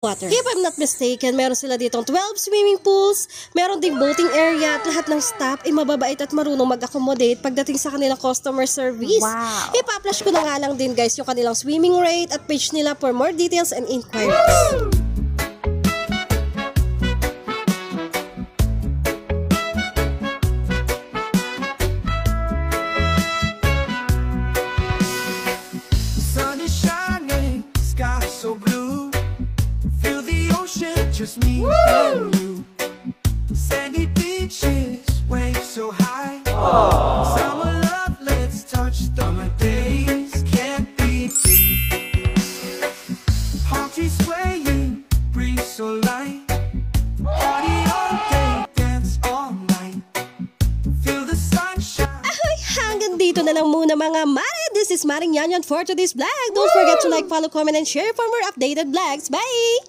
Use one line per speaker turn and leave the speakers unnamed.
water. If I'm not mistaken, meron sila ditong 12 swimming pools, meron ding boating area at lahat ng staff ay mababait at marunong mag-accommodate pagdating sa kanilang customer service.
Wow.
Ipa-flash ko na nga lang din guys yung kanilang swimming rate at page nila for more details and inquiries.
So blue, feel the ocean, just me and you. Sandy beaches, waves so high. Summer love, let's touch summer days can't be beat. Palm trees swaying, breeze so light. Party all day, dance all night. Feel the sunshine.
Ahoy! Hanggang dito na lang muna mga mare. This is Maring Yanyan for today's vlog. Don't forget to like, follow, comment, and share for more updated vlogs. Bye!